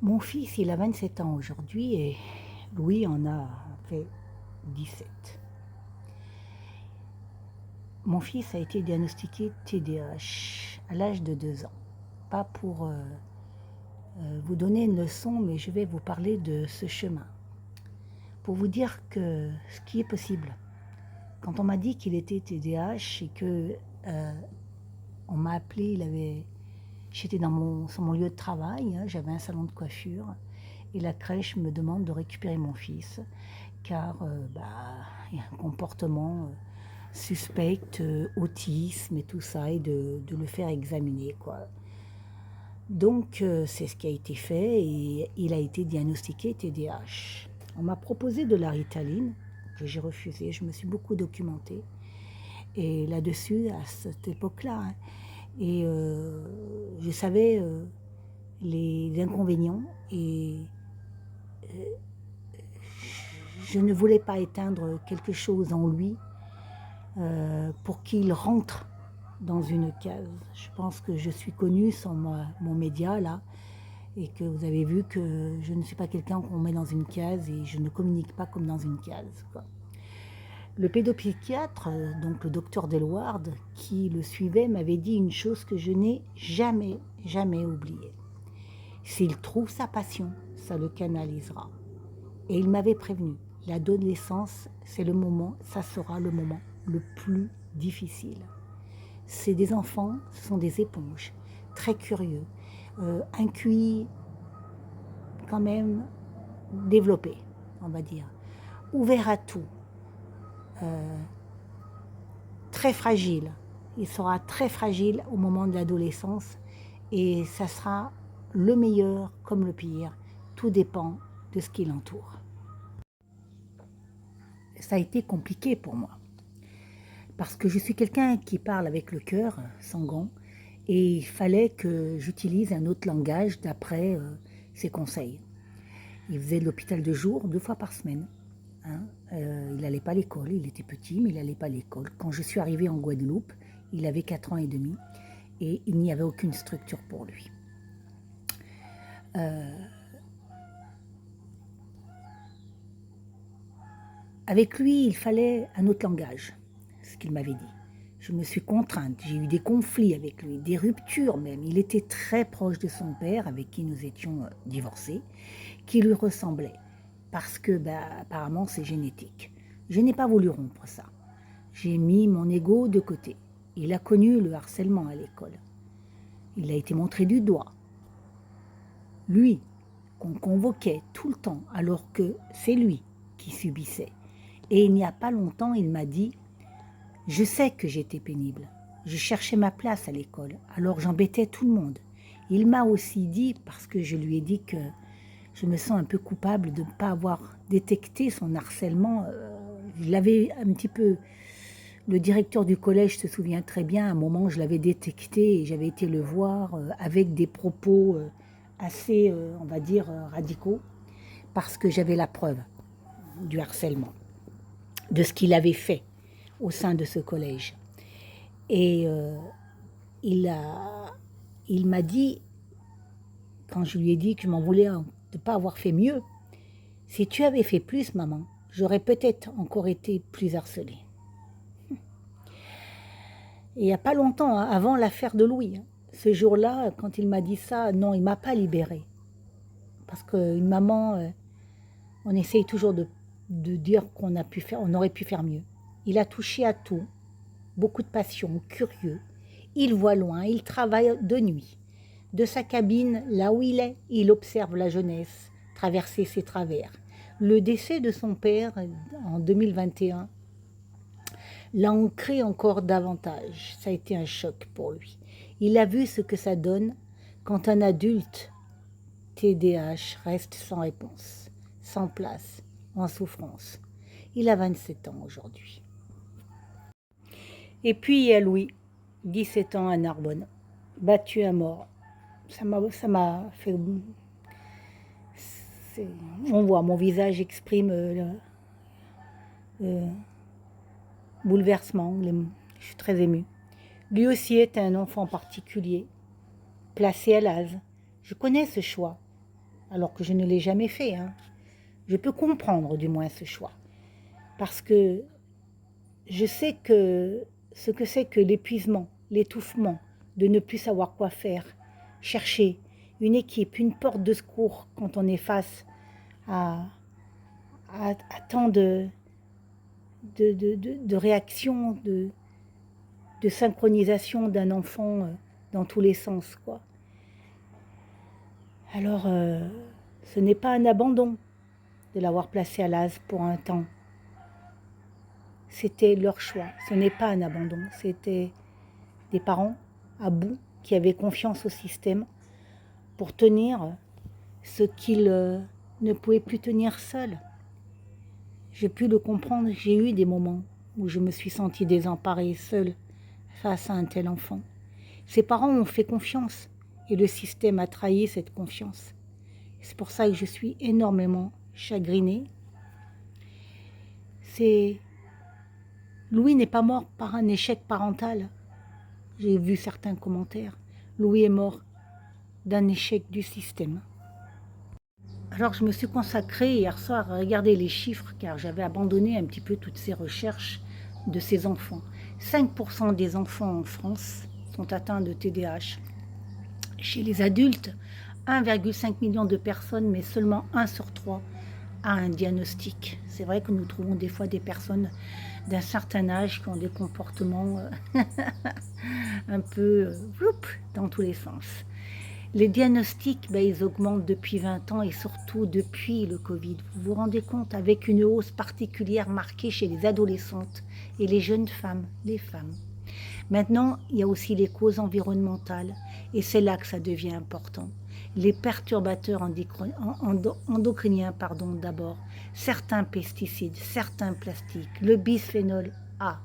Mon fils, il a 27 ans aujourd'hui et Louis en a fait 17. Mon fils a été diagnostiqué TDAH à l'âge de 2 ans. Pas pour vous donner une leçon, mais je vais vous parler de ce chemin. Pour vous dire que ce qui est possible. Quand on m'a dit qu'il était TDAH et que on m'a appelé, j'étais sur mon lieu de travail, hein, j'avais un salon de coiffure et la crèche me demande de récupérer mon fils car il y a un comportement suspect, autisme et tout ça, et de le faire examiner, quoi. Donc c'est ce qui a été fait et il a été diagnostiqué TDAH. On m'a proposé de la Ritaline que j'ai refusé, je me suis beaucoup documentée et là-dessus à cette époque-là, hein. Et je savais les inconvénients et je ne voulais pas éteindre quelque chose en lui pour qu'il rentre dans une case. Je pense que je suis connue sans mon média là et que vous avez vu que je ne suis pas quelqu'un qu'on met dans une case et je ne communique pas comme dans une case, quoi. Le pédopsychiatre, donc le docteur Delward, qui le suivait, m'avait dit une chose que je n'ai jamais, jamais oubliée. S'il trouve sa passion, ça le canalisera. Et il m'avait prévenu, l'adolescence, c'est le moment, ça sera le moment le plus difficile. C'est des enfants, ce sont des éponges, très curieux, un QI quand même développé, on va dire, ouvert à tout, très fragile. Il sera très fragile au moment de l'adolescence et ça sera le meilleur comme le pire. Tout dépend de ce qui l'entoure. Ça a été compliqué pour moi parce que je suis quelqu'un qui parle avec le cœur, sans gants, et il fallait que j'utilise un autre langage d'après ses conseils. Il faisait de l'hôpital de jour 2 fois par semaine. Hein. Il n'allait pas à l'école, il était petit, mais il n'allait pas à l'école. Quand je suis arrivée en Guadeloupe, il avait 4 ans et demi et il n'y avait aucune structure pour lui. Avec lui, il fallait un autre langage, ce qu'il m'avait dit. Je me suis contrainte, j'ai eu des conflits avec lui, des ruptures même. Il était très proche de son père, avec qui nous étions divorcés, qui lui ressemblait, parce que apparemment c'est génétique. Je n'ai pas voulu rompre ça. J'ai mis mon ego de côté. Il a connu le harcèlement à l'école. Il a été montré du doigt. Lui, qu'on convoquait tout le temps, alors que c'est lui qui subissait. Et il n'y a pas longtemps, il m'a dit « Je sais que j'étais pénible. Je cherchais ma place à l'école, alors j'embêtais tout le monde. » Il m'a aussi dit, parce que je lui ai dit que je me sens un peu coupable de ne pas avoir détecté son harcèlement. Je l'avais un petit peu... Le directeur du collège se souvient très bien, à un moment je l'avais détecté et j'avais été le voir avec des propos assez, on va dire, radicaux, parce que j'avais la preuve du harcèlement, de ce qu'il avait fait au sein de ce collège. Et il m'a dit, quand je lui ai dit que je m'en voulais de ne pas avoir fait mieux, « Si tu avais fait plus, maman, j'aurais peut-être encore été plus harcelée. » Et il n'y a pas longtemps, hein, avant l'affaire de Louis, hein, ce jour-là, quand il m'a dit ça, non, il ne m'a pas libérée. Parce qu'une maman, on essaye toujours de dire qu'on aurait pu faire mieux. Il a touché à tout, beaucoup de passion, curieux. Il voit loin, il travaille de nuit. De sa cabine, là où il observe la jeunesse traverser ses travers. Le décès de son père en 2021 l'a ancré encore davantage. Ça a été un choc pour lui. Il a vu ce que ça donne quand un adulte TDAH reste sans réponse, sans place, en souffrance. Il a 27 ans aujourd'hui. Et puis il y a Louis, 17 ans à Narbonne, battu à mort. Ça m'a fait... On voit, mon visage exprime le bouleversement, je suis très émue. Lui aussi est un enfant particulier, placé à l'ASE. Je connais ce choix. alors que je ne l'ai jamais fait, hein. Je peux comprendre du moins ce choix, parce que je sais que ce que c'est que l'épuisement, l'étouffement, de ne plus savoir quoi faire, chercher une équipe, une porte de secours quand on est face à, à tant de réactions, de synchronisation d'un enfant dans tous les sens, quoi. Alors, ce n'est pas un abandon de l'avoir placé à l'ASE pour un temps. C'était leur choix. Ce n'est pas un abandon. C'était des parents à bout qui avaient confiance au système pour tenir ce qu'ils ne pouvaient plus tenir seuls. J'ai pu le comprendre. J'ai eu des moments où je me suis sentie désemparée, seule, face à un tel enfant. Ses parents ont fait confiance et le système a trahi cette confiance. C'est pour ça que je suis énormément chagrinée. Louis n'est pas mort par un échec parental. J'ai vu certains commentaires. Louis est mort d'un échec du système. Alors je me suis consacrée hier soir à regarder les chiffres car j'avais abandonné un petit peu toutes ces recherches de ces enfants. 5% des enfants en France sont atteints de TDAH. Chez les adultes, 1,5 million de personnes, mais seulement 1 sur 3 a un diagnostic. C'est vrai que nous trouvons des fois des personnes d'un certain âge qui ont des comportements un peu dans tous les sens. Les diagnostics, ils augmentent depuis 20 ans et surtout depuis le Covid. Vous vous rendez compte, avec une hausse particulière marquée chez les adolescentes et les jeunes femmes, les femmes. Maintenant, il y a aussi les causes environnementales et c'est là que ça devient important. Les perturbateurs endocriniens, d'abord, certains pesticides, certains plastiques, le bisphénol A,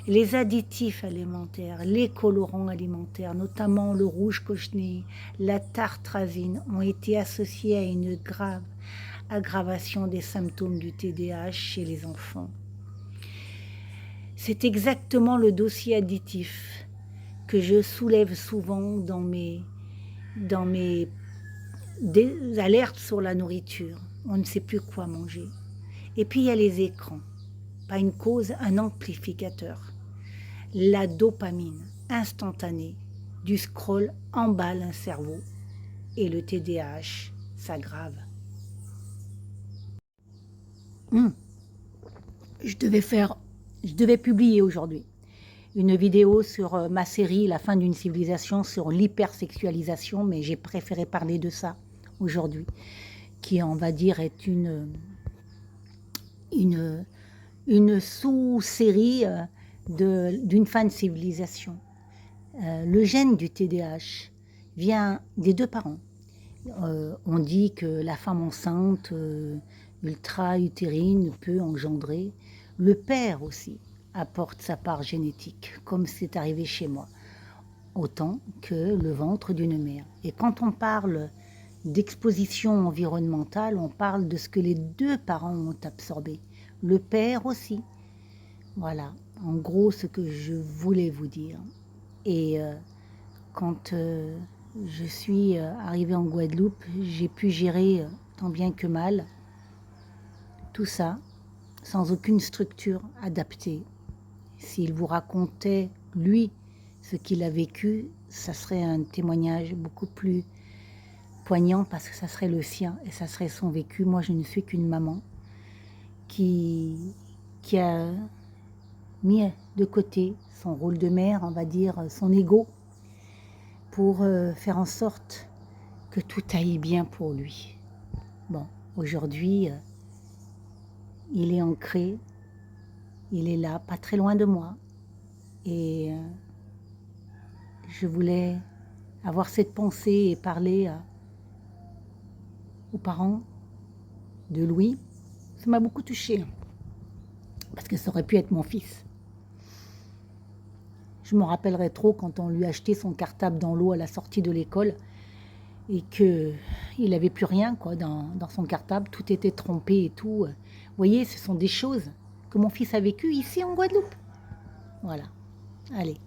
les additifs alimentaires, les colorants alimentaires, notamment le rouge cochenille, la tartrazine, ont été associés à une grave aggravation des symptômes du TDAH chez les enfants. C'est exactement le dossier additif que je soulève souvent dans mes alertes sur la nourriture. On ne sait plus quoi manger. Et puis il y a les écrans. Pas une cause, un amplificateur. La dopamine instantanée du scroll emballe un cerveau et le TDAH s'aggrave. Je devais publier aujourd'hui une vidéo sur ma série La fin d'une civilisation sur l'hypersexualisation, mais j'ai préféré parler de ça aujourd'hui, qui on va dire est une sous-série d'une fin de civilisation. Le gène du TDAH vient des deux parents. On dit que la femme enceinte ultra-utérine peut engendrer. Le père aussi apporte sa part génétique, comme c'est arrivé chez moi, autant que le ventre d'une mère. Et quand on parle d'exposition environnementale, on parle de ce que les deux parents ont absorbé. Le père aussi. Voilà, en gros, ce que je voulais vous dire. Et quand je suis arrivée en Guadeloupe, j'ai pu gérer tant bien que mal tout ça sans aucune structure adaptée. S'il vous racontait, lui, ce qu'il a vécu, ça serait un témoignage beaucoup plus poignant parce que ça serait le sien et ça serait son vécu. Moi, je ne suis qu'une maman qui a mis de côté son rôle de mère, on va dire, son ego, pour faire en sorte que tout aille bien pour lui. Bon, aujourd'hui, il est ancré, il est là, pas très loin de moi, et je voulais avoir cette pensée et parler aux parents de Louis. Ça m'a beaucoup touchée, parce que ça aurait pu être mon fils. Je me rappellerai trop quand on lui a acheté son cartable dans l'eau à la sortie de l'école et qu'il n'avait plus rien quoi, dans son cartable, tout était trompé et tout. Vous voyez, ce sont des choses que mon fils a vécues ici en Guadeloupe. Voilà, allez.